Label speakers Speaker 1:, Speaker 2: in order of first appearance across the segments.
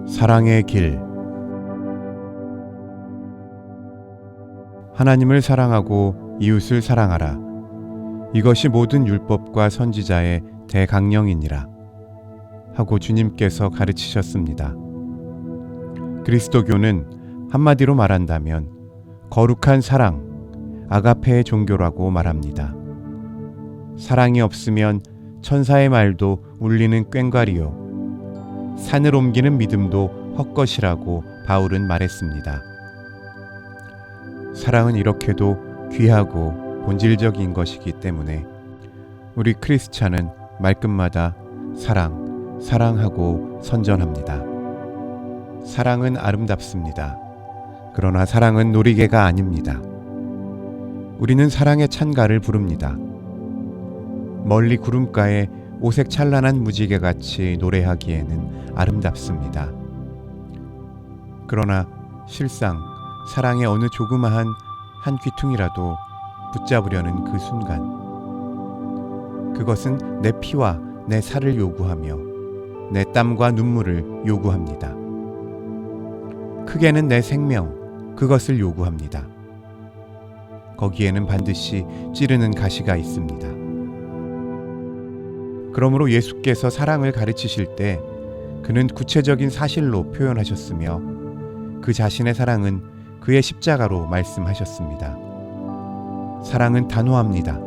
Speaker 1: 사랑의 길. 하나님을 사랑하고 이웃을 사랑하라. 이것이 모든 율법과 선지자의 대강령이니라 하고 주님께서 가르치셨습니다. 그리스도교는 한마디로 말한다면 거룩한 사랑, 아가페의 종교라고 말합니다. 사랑이 없으면 천사의 말도 울리는 꽹과리요, 산을 옮기는 믿음도 헛것이라고 바울은 말했습니다. 사랑은 이렇게도 귀하고 본질적인 것이기 때문에 우리 크리스찬은 말끝마다 사랑, 사랑하고 선전합니다. 사랑은 아름답습니다. 그러나 사랑은 놀이개가 아닙니다. 우리는 사랑의 찬가를 부릅니다. 멀리 구름가에 오색 찬란한 무지개같이 노래하기에는 아름답습니다. 그러나 실상 사랑의 어느 조그마한 한 귀퉁이라도 붙잡으려는 그 순간, 그것은 내 피와 내 살을 요구하며 내 땀과 눈물을 요구합니다. 크게는 내 생명, 그것을 요구합니다. 거기에는 반드시 찌르는 가시가 있습니다. 그러므로 예수께서 사랑을 가르치실 때 그는 구체적인 사실로 표현하셨으며 그 자신의 사랑은 그의 십자가로 말씀하셨습니다. 사랑은 단호합니다.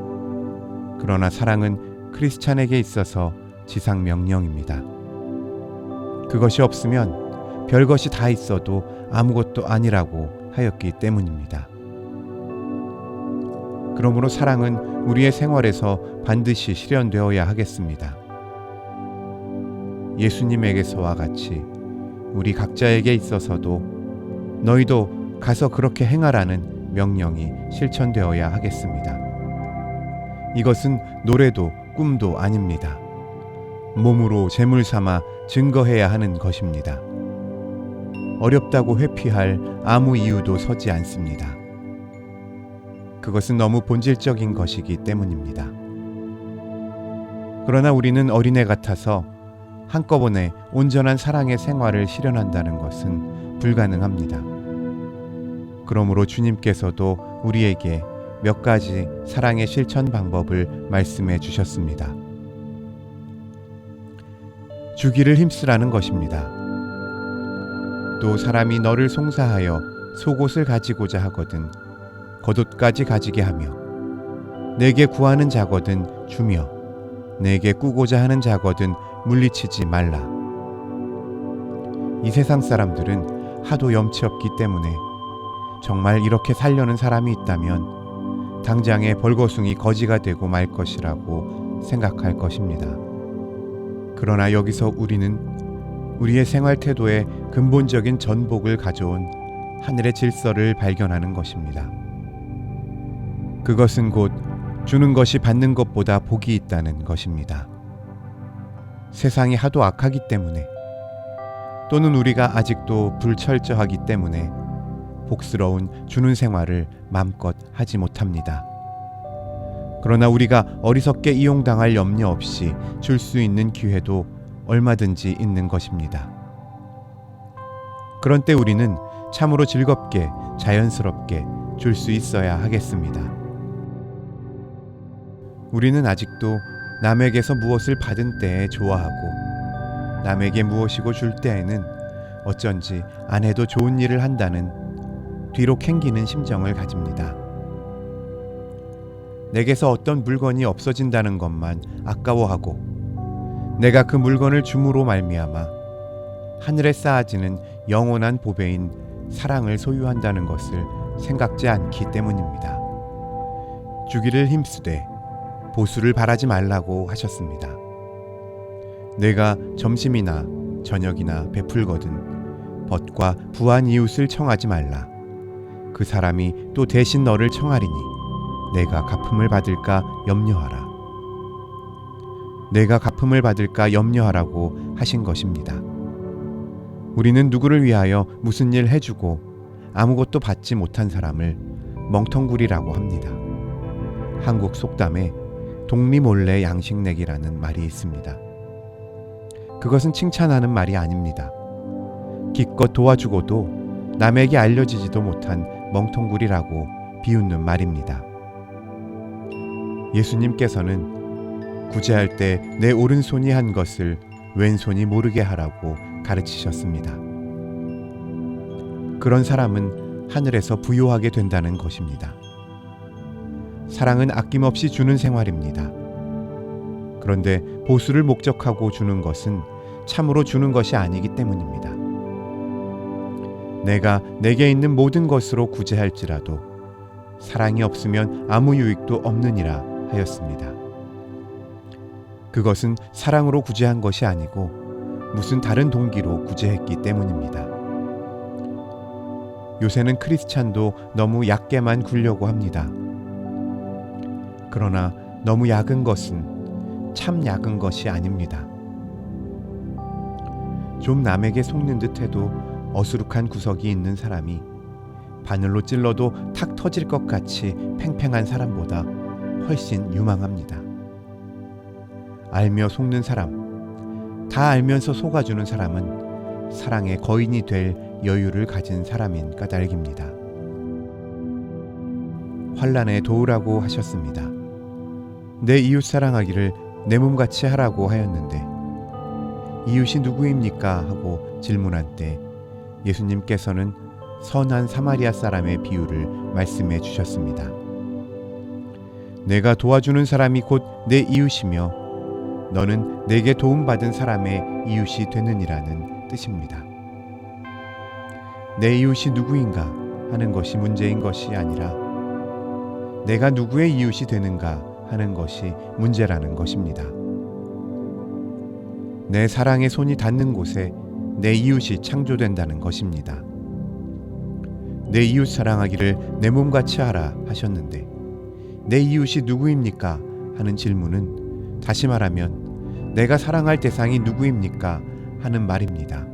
Speaker 1: 그러나 사랑은 크리스찬에게 있어서 지상 명령입니다. 그것이 없으면 별것이 다 있어도 아무것도 아니라고 하였기 때문입니다. 그러므로 사랑은 우리의 생활에서 반드시 실현되어야 하겠습니다. 예수님에게서와 같이 우리 각자에게 있어서도 너희도 가서 그렇게 행하라는 명령이 실천되어야 하겠습니다. 이것은 노래도 꿈도 아닙니다. 몸으로 제물 삼아 증거해야 하는 것입니다. 어렵다고 회피할 아무 이유도 서지 않습니다. 그것은 너무 본질적인 것이기 때문입니다. 그러나 우리는 어린애 같아서 한꺼번에 온전한 사랑의 생활을 실현한다는 것은 불가능합니다. 그러므로 주님께서도 우리에게 몇 가지 사랑의 실천 방법을 말씀해 주셨습니다. 주기를 힘쓰라는 것입니다. 또 사람이 너를 송사하여 속옷을 가지고자 하거든 겉옷까지 가지게 하며 내게 구하는 자거든 주며 내게 꾸고자 하는 자거든 물리치지 말라. 이 세상 사람들은 하도 염치 없기 때문에 정말 이렇게 살려는 사람이 있다면 당장에 벌거숭이 거지가 되고 말 것이라고 생각할 것입니다. 그러나 여기서 우리는 우리의 생활 태도에 근본적인 전복을 가져온 하늘의 질서를 발견하는 것입니다. 그것은 곧 주는 것이 받는 것보다 복이 있다는 것입니다. 세상이 하도 악하기 때문에 또는 우리가 아직도 불철저하기 때문에 복스러운 주는 생활을 마음껏 하지 못합니다. 그러나 우리가 어리석게 이용당할 염려 없이 줄 수 있는 기회도 얼마든지 있는 것입니다. 그런 때 우리는 참으로 즐겁게 자연스럽게 줄 수 있어야 하겠습니다. 우리는 아직도 남에게서 무엇을 받은 때에 좋아하고 남에게 무엇이고 줄 때에는 어쩐지 안 해도 좋은 일을 한다는 뒤로 캥기는 심정을 가집니다. 내게서 어떤 물건이 없어진다는 것만 아까워하고 내가 그 물건을 줌으로 말미암아 하늘에 쌓아지는 영원한 보배인 사랑을 소유한다는 것을 생각지 않기 때문입니다. 주기를 힘쓰되 보수를 바라지 말라고 하셨습니다. 내가 점심이나 저녁이나 베풀거든 벗과 부한 이웃을 청하지 말라. 그 사람이 또 대신 너를 청하리니 내가 갚음을 받을까 염려하라. 내가 갚음을 받을까 염려하라고 하신 것입니다. 우리는 누구를 위하여 무슨 일 해주고 아무것도 받지 못한 사람을 멍텅구리라고 합니다. 한국 속담에 독리 몰래 양식 내기라는 말이 있습니다. 그것은 칭찬하는 말이 아닙니다. 기껏 도와주고도 남에게 알려지지도 못한 멍텅구리라고 비웃는 말입니다. 예수님께서는 구제할 때 내 오른손이 한 것을 왼손이 모르게 하라고 가르치셨습니다. 그런 사람은 하늘에서 부요하게 된다는 것입니다. 사랑은 아낌없이 주는 생활입니다. 그런데 보수를 목적하고 주는 것은 참으로 주는 것이 아니기 때문입니다. 내가 내게 있는 모든 것으로 구제할지라도 사랑이 없으면 아무 유익도 없느니라 하였습니다. 그것은 사랑으로 구제한 것이 아니고 무슨 다른 동기로 구제했기 때문입니다. 요새는 크리스찬도 너무 얕게만 굴려고 합니다. 그러나 너무 약은 것은 참 약은 것이 아닙니다. 좀 남에게 속는 듯해도 어수룩한 구석이 있는 사람이 바늘로 찔러도 탁 터질 것 같이 팽팽한 사람보다 훨씬 유망합니다. 알며 속는 사람, 다 알면서 속아주는 사람은 사랑의 거인이 될 여유를 가진 사람인 까닭입니다. 환난에 도우라고 하셨습니다. 내 이웃 사랑하기를 내 몸같이 하라고 하였는데 이웃이 누구입니까? 하고 질문한 때 예수님께서는 선한 사마리아 사람의 비유를 말씀해 주셨습니다. 내가 도와주는 사람이 곧 내 이웃이며 너는 내게 도움받은 사람의 이웃이 되느니라는 뜻입니다. 내 이웃이 누구인가 하는 것이 문제인 것이 아니라 내가 누구의 이웃이 되는가 하는 것이 문제라는 것입니다. 내 사랑의 손이 닿는 곳에 내 이웃이 창조된다는 것입니다. 내 이웃 사랑하기를 내 몸같이 하라 하셨는데 내 이웃이 누구입니까? 하는 질문은 다시 말하면 내가 사랑할 대상이 누구입니까? 하는 말입니다.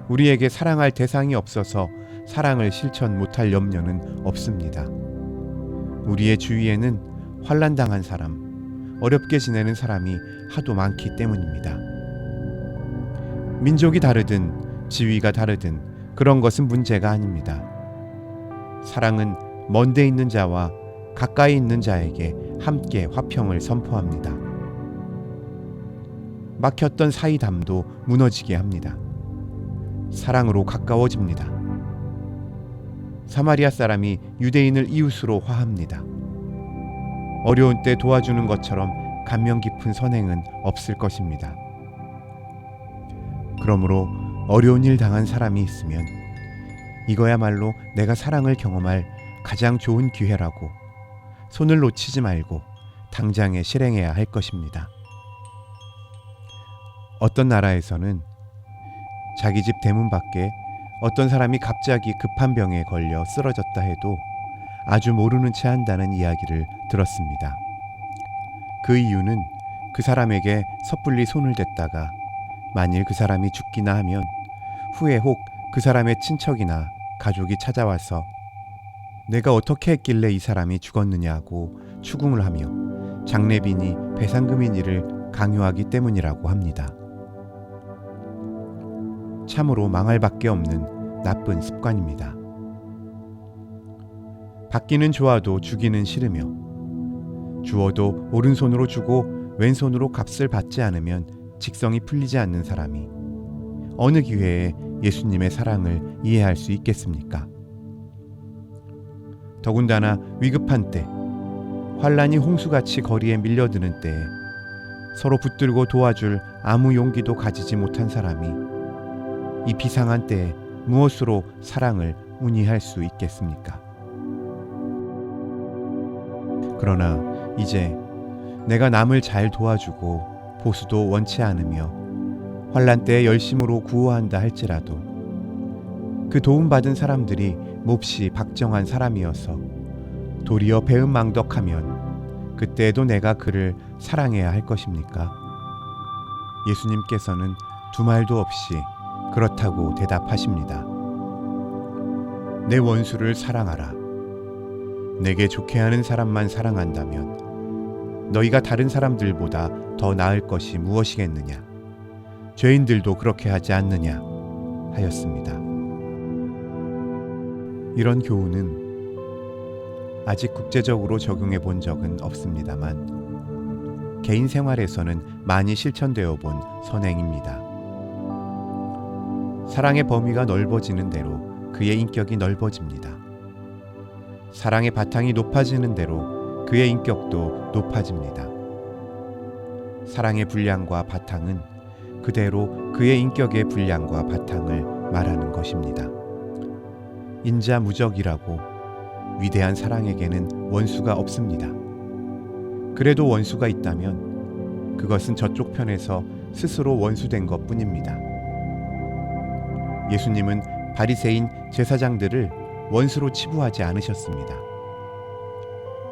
Speaker 1: 우리에게 사랑할 대상이 없어서 사랑을 실천 못할 염려는 없습니다. 우리의 주위에는 환난당한 사람, 어렵게 지내는 사람이 하도 많기 때문입니다. 민족이 다르든 지위가 다르든 그런 것은 문제가 아닙니다. 사랑은 먼데 있는 자와 가까이 있는 자에게 함께 화평을 선포합니다. 막혔던 사이담도 무너지게 합니다. 사랑으로 가까워집니다. 사마리아 사람이 유대인을 이웃으로 화합니다. 어려운 때 도와주는 것처럼 감명 깊은 선행은 없을 것입니다. 그러므로 어려운 일 당한 사람이 있으면 이거야말로 내가 사랑을 경험할 가장 좋은 기회라고 손을 놓치지 말고 당장에 실행해야 할 것입니다. 어떤 나라에서는 자기 집 대문 밖에 어떤 사람이 갑자기 급한 병에 걸려 쓰러졌다 해도 아주 모르는 채 한다는 이야기를 들었습니다. 그 이유는 그 사람에게 섣불리 손을 댔다가 만일 그 사람이 죽기나 하면 후에 혹 그 사람의 친척이나 가족이 찾아와서 내가 어떻게 했길래 이 사람이 죽었느냐고 추궁을 하며 장례비니 배상금이니를 강요하기 때문이라고 합니다. 참으로 망할 밖에 없는 나쁜 습관입니다. 받기는 좋아도 주기는 싫으며 주어도 오른손으로 주고 왼손으로 값을 받지 않으면 직성이 풀리지 않는 사람이 어느 기회에 예수님의 사랑을 이해할 수 있겠습니까? 더군다나 위급한 때, 환난이 홍수같이 거리에 밀려드는 때에 서로 붙들고 도와줄 아무 용기도 가지지 못한 사람이 이 비상한 때에 무엇으로 사랑을 운이할 수 있겠습니까? 그러나 이제 내가 남을 잘 도와주고 보수도 원치 않으며 환난 때에 열심으로 구호한다 할지라도 그 도움받은 사람들이 몹시 박정한 사람이어서 도리어 배은망덕하면 그때에도 내가 그를 사랑해야 할 것입니까? 예수님께서는 두 말도 없이 그렇다고 대답하십니다. 내 원수를 사랑하라. 내게 좋게 하는 사람만 사랑한다면 너희가 다른 사람들보다 더 나을 것이 무엇이겠느냐? 죄인들도 그렇게 하지 않느냐? 하였습니다. 이런 교훈은 아직 국제적으로 적용해 본 적은 없습니다만 개인 생활에서는 많이 실천되어 본 선행입니다. 사랑의 범위가 넓어지는 대로 그의 인격이 넓어집니다. 사랑의 바탕이 높아지는 대로 그의 인격도 높아집니다. 사랑의 분량과 바탕은 그대로 그의 인격의 분량과 바탕을 말하는 것입니다. 인자무적이라고 위대한 사랑에게는 원수가 없습니다. 그래도 원수가 있다면 그것은 저쪽 편에서 스스로 원수된 것뿐입니다. 예수님은 바리새인 제사장들을 원수로 치부하지 않으셨습니다.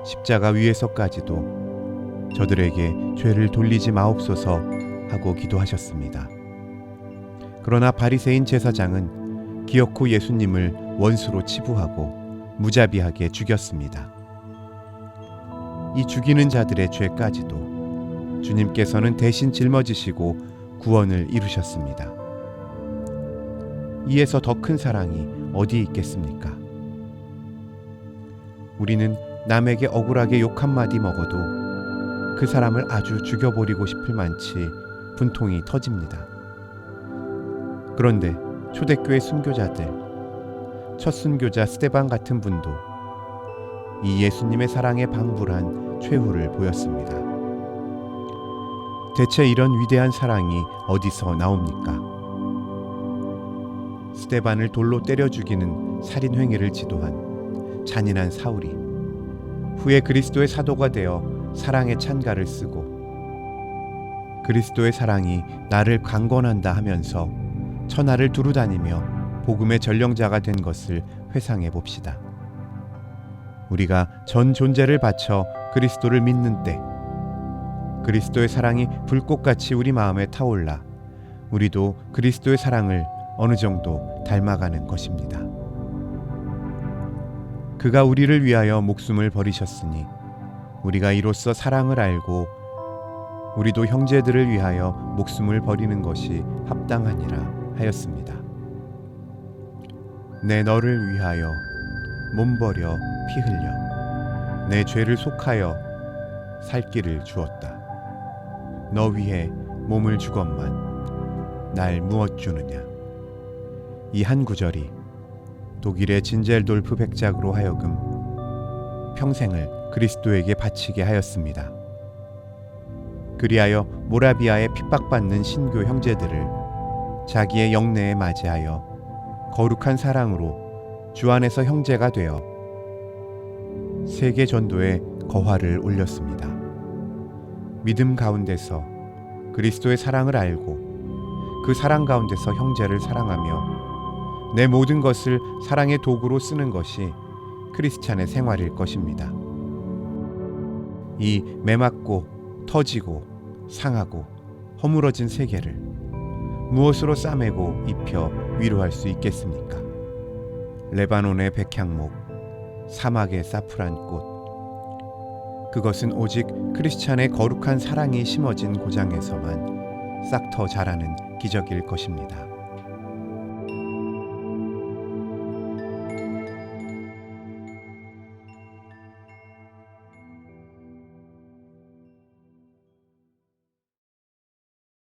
Speaker 1: 십자가 위에서까지도 저들에게 죄를 돌리지 마옵소서 하고 기도하셨습니다. 그러나 바리새인 제사장은 기어코 예수님을 원수로 치부하고 무자비하게 죽였습니다. 이 죽이는 자들의 죄까지도 주님께서는 대신 짊어지시고 구원을 이루셨습니다. 이에서 더 큰 사랑이 어디 있겠습니까? 우리는 남에게 억울하게 욕 한마디 먹어도 그 사람을 아주 죽여버리고 싶을 만치 분통이 터집니다. 그런데 초대교회 순교자들, 첫 순교자 스데반 같은 분도 이 예수님의 사랑에 방불한 최후를 보였습니다. 대체 이런 위대한 사랑이 어디서 나옵니까? 스데반을 돌로 때려 죽이는 살인 행위를 지도한 잔인한 사울이 후에 그리스도의 사도가 되어 사랑의 찬가를 쓰고 그리스도의 사랑이 나를 강권한다 하면서 천하를 두루다니며 복음의 전령자가 된 것을 회상해 봅시다. 우리가 전 존재를 바쳐 그리스도를 믿는 때 그리스도의 사랑이 불꽃같이 우리 마음에 타올라 우리도 그리스도의 사랑을 어느 정도 닮아가는 것입니다. 그가 우리를 위하여 목숨을 버리셨으니 우리가 이로써 사랑을 알고 우리도 형제들을 위하여 목숨을 버리는 것이 합당하니라 하였습니다. 내 너를 위하여 몸 버려 피 흘려 내 죄를 속하여 살 길을 주었다. 너 위해 몸을 주건만 날 무엇 주느냐. 이 한 구절이 독일의 진젤돌프 백작으로 하여금 평생을 그리스도에게 바치게 하였습니다. 그리하여 모라비아에 핍박받는 신교 형제들을 자기의 영내에 맞이하여 거룩한 사랑으로 주 안에서 형제가 되어 세계 전도에 거화를 올렸습니다. 믿음 가운데서 그리스도의 사랑을 알고 그 사랑 가운데서 형제를 사랑하며 내 모든 것을 사랑의 도구로 쓰는 것이 크리스찬의 생활일 것입니다. 이 매맞고 터지고 상하고 허물어진 세계를 무엇으로 싸매고 입혀 위로할 수 있겠습니까? 레바논의 백향목, 사막의 사프란 꽃. 그것은 오직 크리스찬의 거룩한 사랑이 심어진 고장에서만 싹터 자라는 기적일 것입니다.